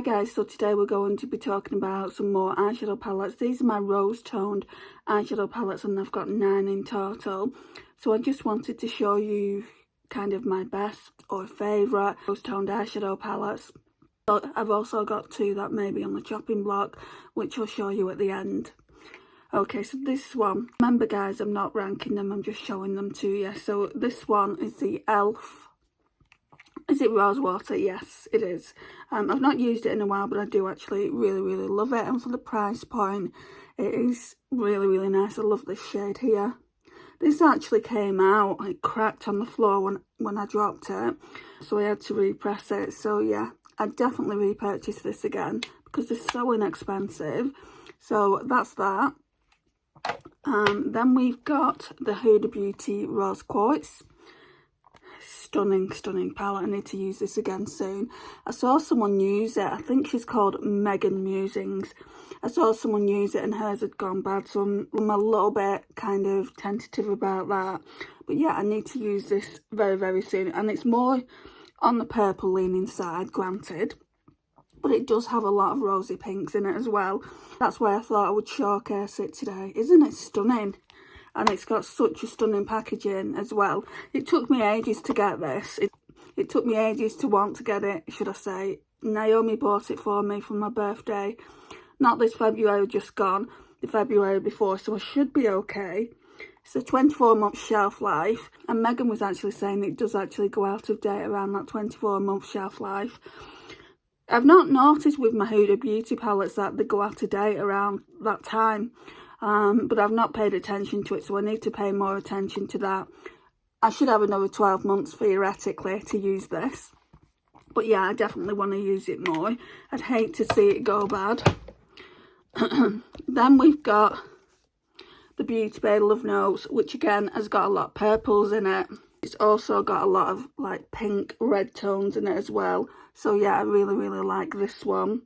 Hi guys, so today we're going to be talking about some more eyeshadow palettes. These are my rose toned eyeshadow palettes and I've got 9 in total. So I just wanted to show you kind of my best or favourite rose toned eyeshadow palettes. But I've also got 2 that may be on the chopping block, which I'll show you at the end. Okay, so this one, remember guys, I'm not ranking them, I'm just showing them to you. So this one is the e.l.f. Is it rose water? Yes, it is. I've not used it in a while, but I do actually really love it. And for the price point, it is really nice. I love this shade here. This actually came out, it cracked on the floor when I dropped it. So I had to repress it. So yeah, I'd definitely repurchase this again because they're so inexpensive. So that's that. Then we've got the Huda Beauty Rose Quartz. Stunning palette. I need to use this again soon. I saw someone use it. I think she's called Megan Musings. I saw someone use it and hers had gone bad, so I'm a little bit kind of tentative about that. But yeah, I need to use this very soon. And it's more on the purple leaning side, granted, but it does have a lot of rosy pinks in it as well. That's why I thought I would showcase it today. Isn't it stunning? And it's got such a stunning packaging as well. It took me ages to get this. It took me ages to want to get it, should I say. Naomi bought it for me for my birthday. Not this February, just gone. The February before, so I should be okay. It's a 24-month shelf life. And Megan was actually saying it does actually go out of date around that 24-month shelf life. I've not noticed with my Huda Beauty palettes that they go out of date around that time. But I've not paid attention to it, so I need to pay more attention to that. I should have another 12 months theoretically to use this. But yeah, I definitely want to use it more. I'd hate to see it go bad. Then we've got the Beauty Bay Love Notes, which again has got a lot of purples in it. It's also got a lot of like pink, red tones in it as well. So yeah, I really like this one.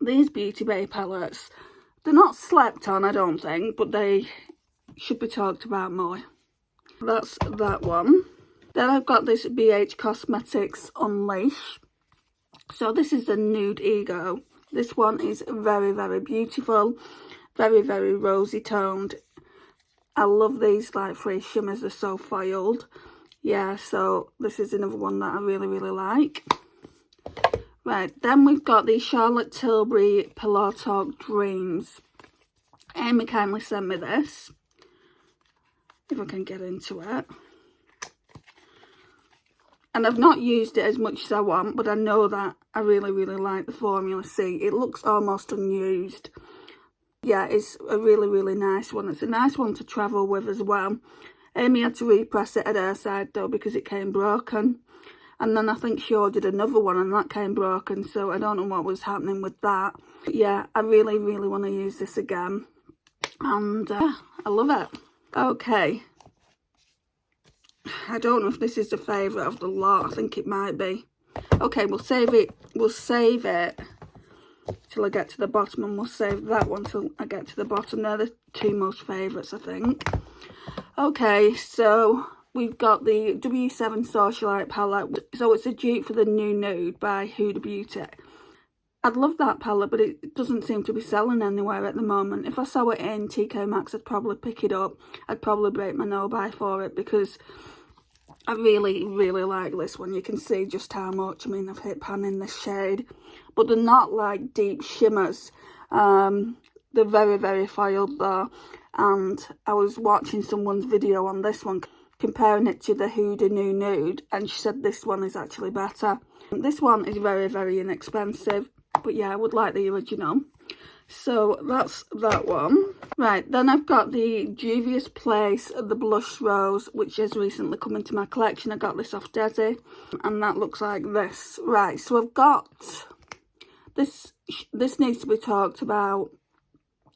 These Beauty Bay palettes, they're not slept on, I don't think, but they should be talked about more. That's that one. Then I've got this BH Cosmetics Unleash. So this is the Nude Ego. This one is very beautiful. Very rosy toned. I love these like free shimmers, they're so foiled. Yeah, so this is another one that I really like. Right, then we've got the Charlotte Tilbury Pillow Talk Dreams. Amy kindly sent me this, if I can get into it. And I've not used it as much as I want, but I know that I really like the formula. See, it looks almost unused. Yeah, it's a really nice one. It's a nice one to travel with as well. Amy had to repress it at her side though because it came broken. And then I think she ordered another one and that came broken. So I don't know what was happening with that. But yeah, I really want to use this again. And yeah, I love it. Okay. I don't know if this is the favourite of the lot. I think it might be. Okay, we'll save it. We'll save it till I get to the bottom, and we'll save that one till I get to the bottom. They're the 2 most favourites, I think. Okay, so we've got the W7 Socialite Palette. So it's a dupe for the new Nude by Huda Beauty. I'd love that palette, but it doesn't seem to be selling anywhere at the moment. If I saw it in TK Maxx, I'd probably pick it up. I'd probably break my no buy for it because I really like this one. You can see just how much. I mean, I've hit pan in this shade, but they're not like deep shimmers. They're very foiled though. And I was watching someone's video on this one, comparing it to the Huda New Nude, and she said this one is actually better. This one is very inexpensive, but yeah, I would like the original. So that's that one. Right, then I've got the Juvias Place, the Blush Rose, which has recently come into my collection. I got this off Desi, and that looks like this. Right, so I've got this. This needs to be talked about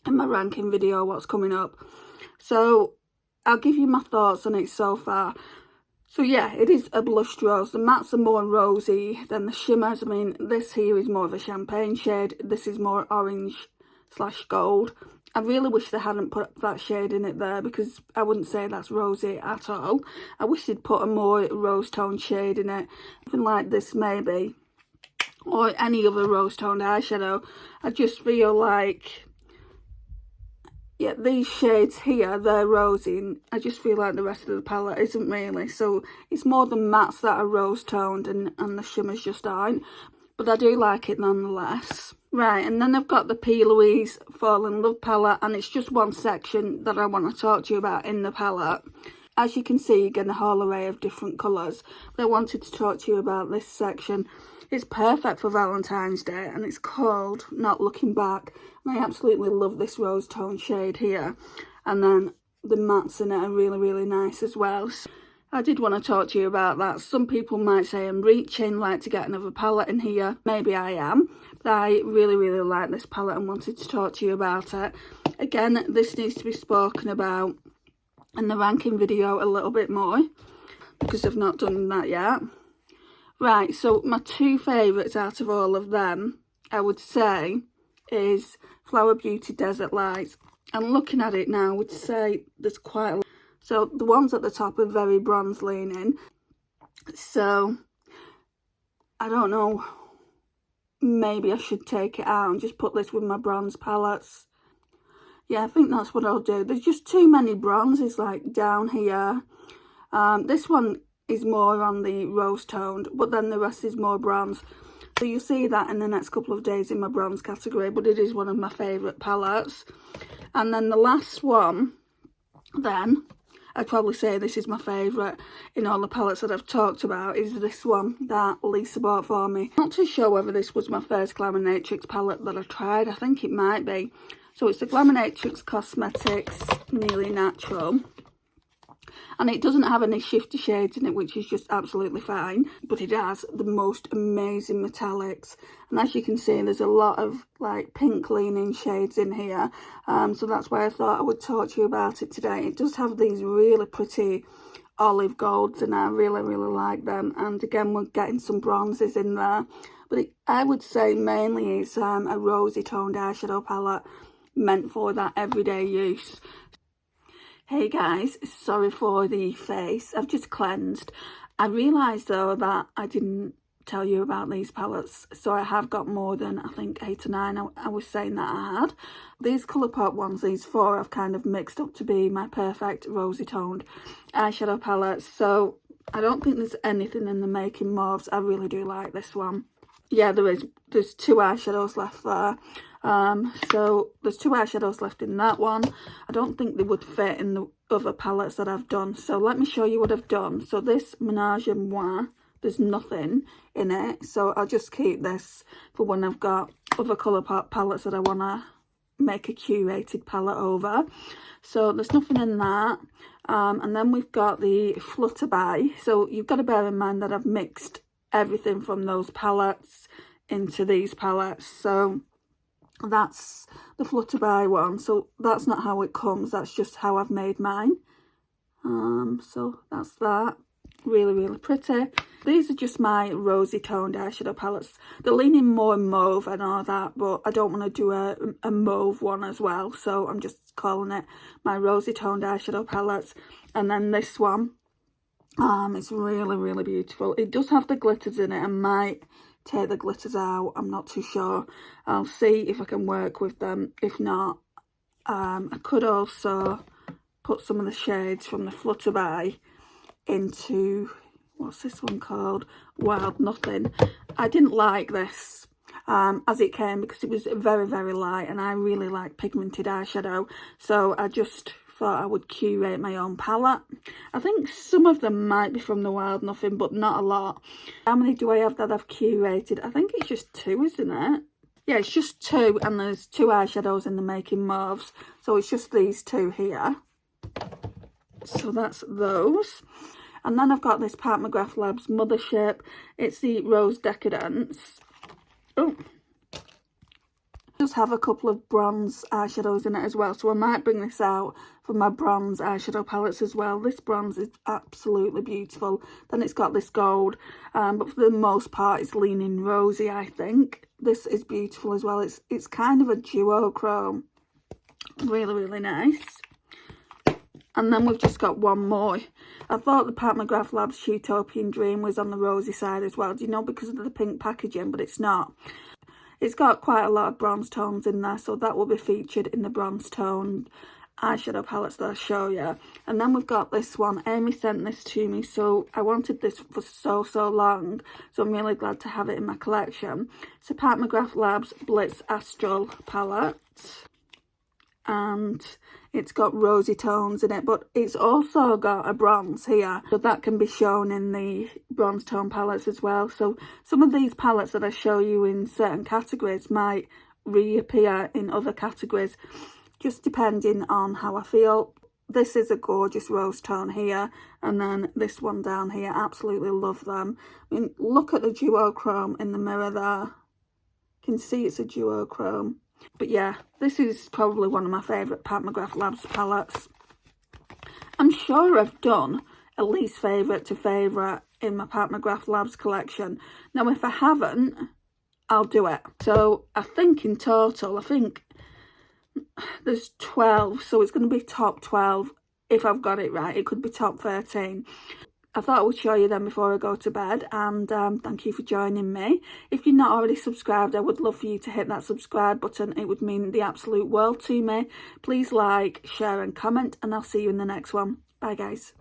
in my ranking video, what's coming up. So I'll give you my thoughts on it so far. So yeah, it is a blushed rose. The mattes are more rosy than the shimmers. I mean, this here is more of a champagne shade. This is more orange/gold. I really wish they hadn't put that shade in it there because I wouldn't say that's rosy at all. I wish they'd put a more rose tone shade in it. Something like this maybe or any other rose toned eyeshadow. I just feel like, yeah, these shades here, they're rosy, and I just feel like the rest of the palette isn't really. So it's more the mattes that are rose toned and the shimmers just aren't. But I do like it nonetheless. Right, and then I've got the PLOUISE Fall in Love palette, and it's just one section that I want to talk to you about in the palette. As you can see, you get a whole array of different colours. But I wanted to talk to you about this section. It's perfect for Valentine's Day, and it's called Not Looking Back. And I absolutely love this rose tone shade here. And then the mattes in it are really, really nice as well. So I did want to talk to you about that. Some people might say I'm reaching, like to get another palette in here. Maybe I am. But I really, really like this palette and wanted to talk to you about it. Again, this needs to be spoken about in the ranking video a little bit more, because I've not done that yet. Right, so my two favourites out of all of them, I would say, is Flower Beauty Desert Lights. And looking at it now, I would say there's quite a lot. So the ones at the top are very bronze leaning. So, I don't know, maybe I should take it out and just put this with my bronze palettes. Yeah, I think that's what I'll do. There's just too many bronzes, like, down here. This one is more on the rose toned, but then the rest is more bronze. So you'll see that in the next couple of days in my bronze category, but it is one of my favourite palettes. And then the last one, then, I'd probably say this is my favourite in all the palettes that I've talked about, is this one that Lisa bought for me. Not too sure whether this was my first Glaminatrix palette that I tried. I think it might be. So it's the Glaminatrix Cosmetics Nearly Natural. And it doesn't have any shifty shades in it, which is just absolutely fine. But it has the most amazing metallics. And as you can see, there's a lot of like pink leaning shades in here. So that's why I thought I would talk to you about it today. It does have these really pretty olive golds, and I really, really like them. And again, we're getting some bronzes in there. But I would say mainly it's a rosy toned eyeshadow palette meant for that everyday use. Hey guys, sorry for the face, I've just cleansed. I realised though that I didn't tell you about these palettes, so I have got more than I think 8 or 9 I was saying that I had. These Colourpop ones, these 4, I've kind of mixed up to be my perfect rosy toned eyeshadow palettes, so I don't think there's anything in the Making Mauves. I really do like this one. Yeah, there's 2 eyeshadows left there. So there's 2 eyeshadows left in that one. I don't think they would fit in the other palettes that I've done. So let me show you what I've done. So this Ménage à Moi, there's nothing in it. So I'll just keep this for when I've got other Colourpop palettes that I want to make a curated palette over. So there's nothing in that. And then we've got the Flutterby. So you've got to bear in mind that I've mixed everything from those palettes into these palettes. So that's the Flutterby one. So that's not how it comes, that's just how I've made mine. So that's that. Really, really pretty. These are just my rosy toned eyeshadow palettes. They're leaning more mauve and all that, but I don't want to do a mauve one as well, so I'm just calling it my rosy toned eyeshadow palettes. And then this one, it's really, really beautiful. It does have the glitters in it. I might take the glitters out, I'm not too sure. I'll see if I can work with them. If not, I could also put some of the shades from the Flutterby into, what's this one called, Wild Nothing. I didn't like this as it came because it was very, very light, and I really like pigmented eyeshadow, so I just thought I would curate my own palette. I think some of them might be from the Wild Nothing, but not a lot. How many do I have that I've curated? I think it's just 2, isn't it? Yeah, it's just 2, and there's 2 eyeshadows in the Making Mauves, so it's just these 2 here. So that's those. And then I've got this Pat McGrath Labs Mothership. It's the Rose Decadance. Oh, does have a couple of bronze eyeshadows in it as well, so I might bring this out for my bronze eyeshadow palettes as well. This bronze is absolutely beautiful. Then it's got this gold, but for the most part it's leaning rosy, I think. This is beautiful as well. It's kind of a duochrome. Really, really nice. And then we've just got one more. I thought the Pat McGrath Labs Utopian Dream was on the rosy side as well, do you know, because of the pink packaging, but it's not. It's got quite a lot of bronze tones in there, so that will be featured in the bronze tone eyeshadow palettes that I'll show you. And then we've got this one. Amy sent this to me, so I wanted this for so long, so I'm really glad to have it in my collection. It's a Pat McGrath Labs Blitz Astral palette, and it's got rosy tones in it, but it's also got a bronze here, so that can be shown in the bronze tone palettes as well. So some of these palettes that I show you in certain categories might reappear in other categories, just depending on how I feel. This is a gorgeous rose tone here, and then this one down here, absolutely love them. I mean, look at the duochrome in the mirror there. You can see it's a duochrome. But yeah, this is probably one of my favourite Pat McGrath Labs palettes. I'm sure I've done a least favourite to favourite in my Pat McGrath Labs collection. Now, if I haven't, I'll do it. So I think in total, there's 12, so it's going to be top 12 if I've got it right. It could be top 13. I thought I would show you them before I go to bed, and thank you for joining me. If you're not already subscribed, I would love for you to hit that subscribe button. It would mean the absolute world to me. Please like, share and comment, and I'll see you in the next one. Bye guys.